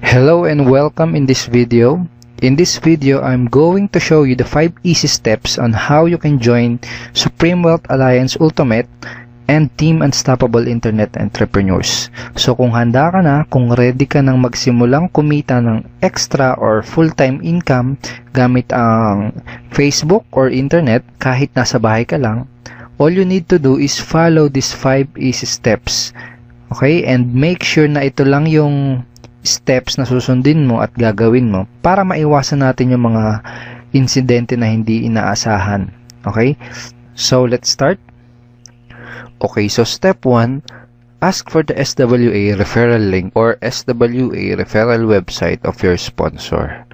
Hello and welcome in this video. In this video, I'm going to show you the 5 easy steps on how you can join Supreme Wealth Alliance Ultimate and Team Unstoppable Internet Entrepreneurs. So kung handa ka na, kung ready ka nang magsimulang kumita ng extra or full-time income gamit ang Facebook or internet kahit nasa bahay ka lang, all you need to do is follow these 5 easy steps. Okay? And make sure na ito lang yung steps na susundin mo at gagawin mo para maiwasan natin yung mga insidente na hindi inaasahan. Okay? So, let's start. Okay, so step 1, ask for the SWA referral link or SWA referral website of your sponsor.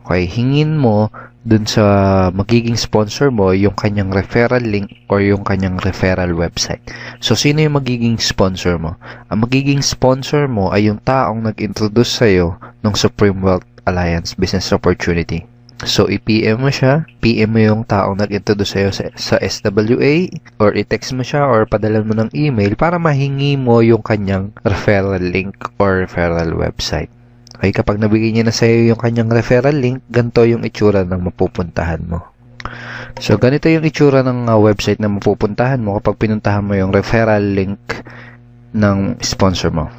Okay, hingin mo dun sa magiging sponsor mo yung kanyang referral link or yung kanyang referral website. So, sino yung magiging sponsor mo? Ang magiging sponsor mo ay yung taong nag-introduce sa'yo ng Supreme Wealth Alliance Business Opportunity. So, i-PM mo siya, PM mo yung taong nag-introduce sa'yo sa SWA, or i-text mo siya, or padala mo ng email para mahingi mo yung kanyang referral link or referral website. Okay, kapag nabigay niya na sa'yo yung kanyang referral link, ganito yung itsura ng mapupuntahan mo. So, ganito yung itsura ng website na mapupuntahan mo kapag pinuntahan mo yung referral link ng sponsor mo.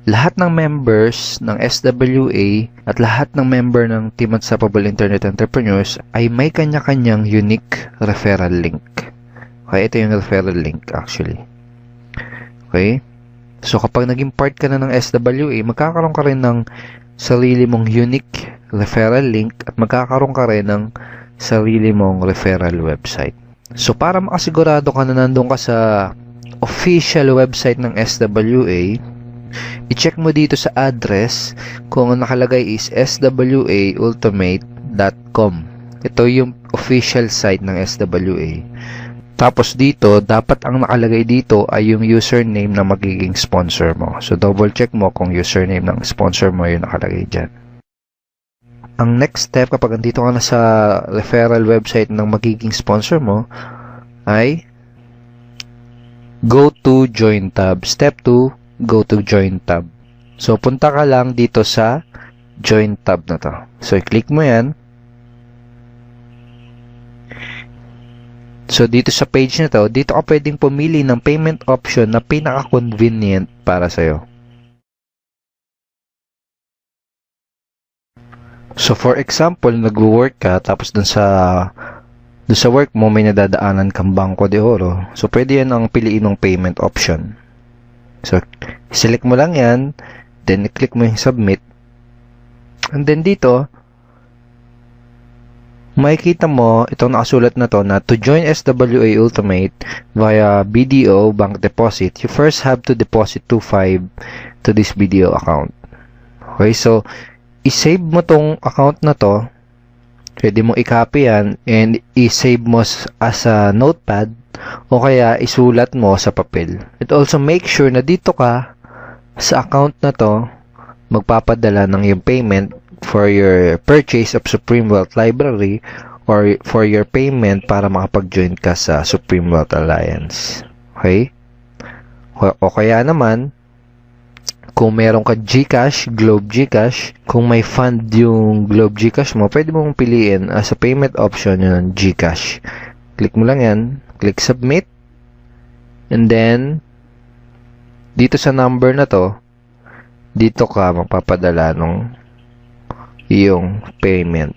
Lahat ng members ng SWA at lahat ng member ng Team Unstoppable Internet Entrepreneurs ay may kanya-kanyang unique referral link. Okay, ito yung referral link actually. Okay? So, kapag naging part ka na ng SWA, magkakaroon ka rin ng sarili mong unique referral link at magkakaroon ka rin ng sarili mong referral website. So, para makasigurado ka na nandun ka sa official website ng SWA, i-check mo dito sa address kung nakalagay is swaultimate.com. Ito yung official site ng SWA. Tapos dito, dapat ang nakalagay dito ay yung username na magiging sponsor mo. So, double check mo kung username ng sponsor mo yung nakalagay dyan. Ang next step kapag andito ka na sa referral website ng magiging sponsor mo ay go to join tab. Step 2, go to join tab. So, punta ka lang dito sa join tab na to. So, i-click mo yan. So, dito sa page na to, dito ka pwedeng pumili ng payment option na pinaka-convenient para sa'yo. So, for example, nag-work ka, tapos dun sa work mo, may nadadaanan kang Bangko de Oro. So, pwede yan ang piliin ng payment option. So, select mo lang yan, then click mo yung submit. And then dito, makikita mo, itong nakasulat na to, na to join SWA Ultimate via BDO Bank Deposit, you first have to deposit 2.5 to this BDO account. Okay, so, i-save mo tong account na to, pwede mo i-copy yan, and i-save mo as a notepad, o kaya isulat mo sa papel. It also make sure na dito ka sa account na to magpapadala ng yung payment for your purchase of Supreme Wealth Library or for your payment para makapag-join ka sa Supreme Wealth Alliance. Okay? O kaya naman, kung meron ka GCash, Globe GCash, kung may fund yung Globe GCash mo, pwede mong piliin as a payment option yung GCash. Click mo lang yan. Click submit. And then, dito sa number na to, dito ka magpapadala ng iyong payment.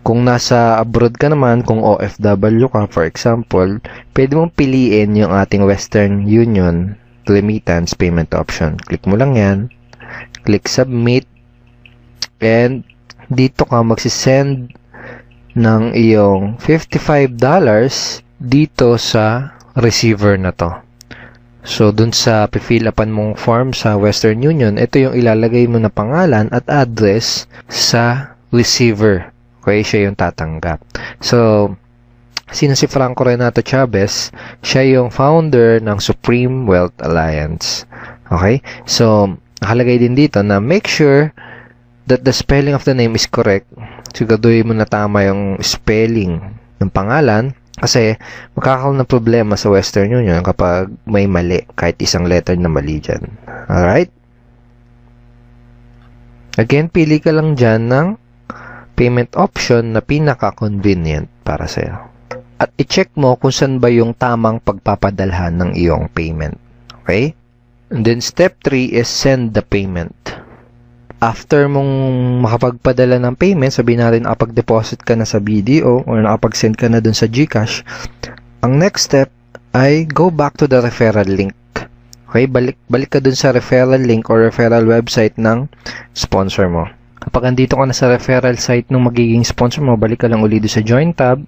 Kung nasa abroad ka naman, kung OFW ka, for example, pwede mong piliin yung ating Western Union remittance payment option. Click mo lang yan. Click submit. And dito ka magsisend ng iyong $55 dito sa receiver na to. So, dun sa fill upan mong form sa Western Union, ito yung ilalagay mo na pangalan at address sa receiver. Okay, siya yung tatanggap. So, sino si Franco Renato Chavez? Siya yung founder ng Supreme Wealth Alliance. Okay? So, nakalagay din dito na make sure that the spelling of the name is correct. Siguraduhin mo na tama yung spelling ng pangalan kasi magkakaroon ng problema sa Western Union kapag may mali, kahit isang letter na mali dyan. Alright? Again, pili ka lang dyan ng payment option na pinaka-convenient para sa'yo. At i-check mo kung saan ba yung tamang pagpapadalhan ng iyong payment. Okay? And then step 3 is send the payment. After mong makapagpadala ng payment, sabihin natin nakapag-deposit ka na sa BDO or nakapag-send ka na dun sa GCash, ang next step ay go back to the referral link. Okay, balik ka dun sa referral link or referral website ng sponsor mo. Kapag andito ka na sa referral site ng magiging sponsor mo, balik ka lang uli dun sa join tab.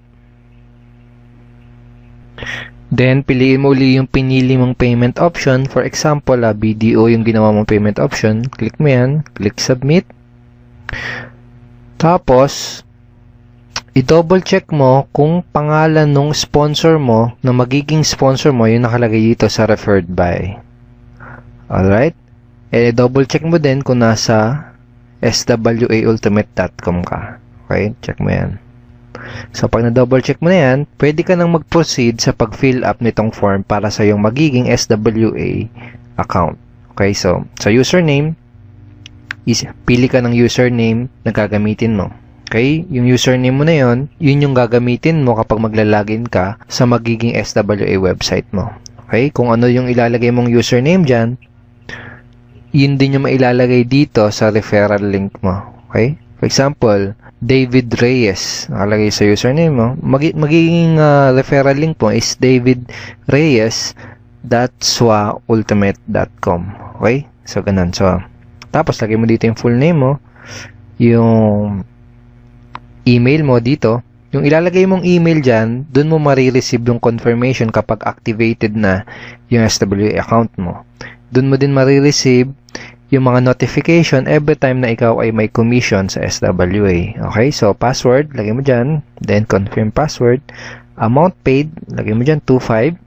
Then, piliin mo uli yung pinili mong payment option. For example, BDO yung ginawa mong payment option. Click mo yan. Click submit. Tapos, i-double check mo kung pangalan ng sponsor mo, na magiging sponsor mo, yung nakalagay dito sa referred by. Alright? I-double check mo din kung nasa swaultimate.com ka. Okay? Check mo yan. So, pag na-double check mo na yan, pwede ka nang mag-proceed sa pag-fill up nitong form para sa yung magiging SWA account. Okay? So, sa username, pili ka ng username na gagamitin mo. Okay? Yung username mo na yun yung gagamitin mo kapag maglalagin ka sa magiging SWA website mo. Okay? Kung ano yung ilalagay mong username dyan, yun din yung mailalagay dito sa referral link mo. Okay? For example, David Reyes, nakalagay sa username mo. Magiging referral link mo is davidreyes.swaultimate.com. Okay? So, ganun. So, tapos, lagay mo dito yung full name mo, yung email mo dito. Yung ilalagay mong email dyan, dun mo marireceive yung confirmation kapag activated na yung SWA account mo. Dun mo din marireceive yung mga notification every time na ikaw ay may commission sa SWA. Okay? So, password, lagay mo dyan. Then, confirm password. Amount paid, lagay mo dyan, 25.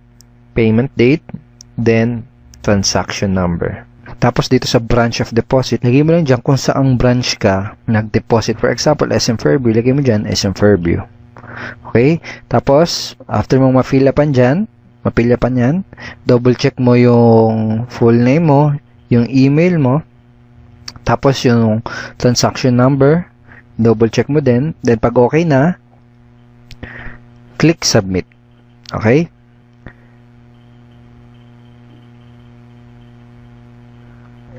Payment date. Then, transaction number. Tapos, dito sa branch of deposit, lagay mo lang dyan kung saang branch ka nag-deposit. For example, SM Fairview, lagay mo dyan, SM Fairview. Okay? Tapos, after mong ma-fill-upan dyan, double check mo yung full name mo, yung email mo, tapos yung transaction number, double check mo din. Then, pag okay na, click submit. Okay?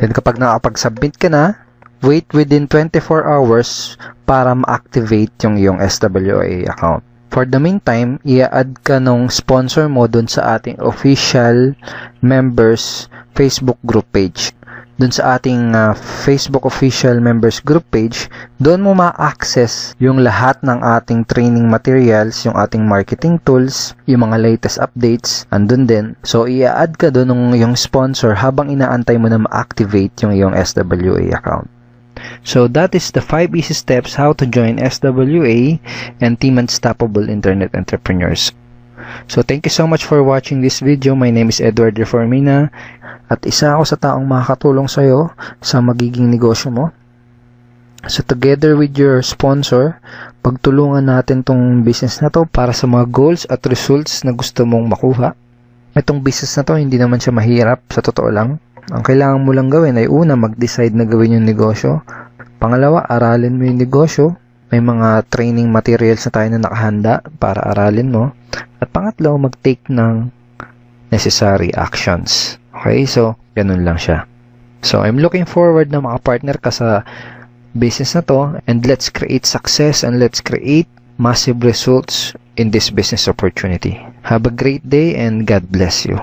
Then, kapag nakapag-submit ka na, wait within 24 hours para ma-activate yung iyong SWA account. For the meantime, i-add ka nung sponsor mo dun sa ating official members Facebook group page. Dun sa ating Facebook official members group page, doon mo ma-access yung lahat ng ating training materials, yung ating marketing tools, yung mga latest updates, andun din. So, i-add ka dun yung sponsor habang inaantay mo na ma-activate yung iyong SWA account. So, that is the 5 easy steps how to join SWA and Team Unstoppable Internet Entrepreneurs. So, thank you so much for watching this video. My name is Edward Reformina at isa ako sa taong makakatulong sa iyo sa magiging negosyo mo. So, together with your sponsor, pagtulungan natin tong business na to para sa mga goals at results na gusto mong makuha. Itong business na to, hindi naman siya mahirap, sa totoo lang. Ang kailangan mo lang gawin ay una, mag-decide na gawin yung negosyo. Pangalawa, aralin mo yung negosyo. May mga training materials na tayo na nakahanda para aralin mo. At pangatlo, mag-take ng necessary actions. Okay? So, ganun lang siya. So, I'm looking forward na makapartner ka sa business na to, and let's create success and let's create massive results in this business opportunity. Have a great day and God bless you.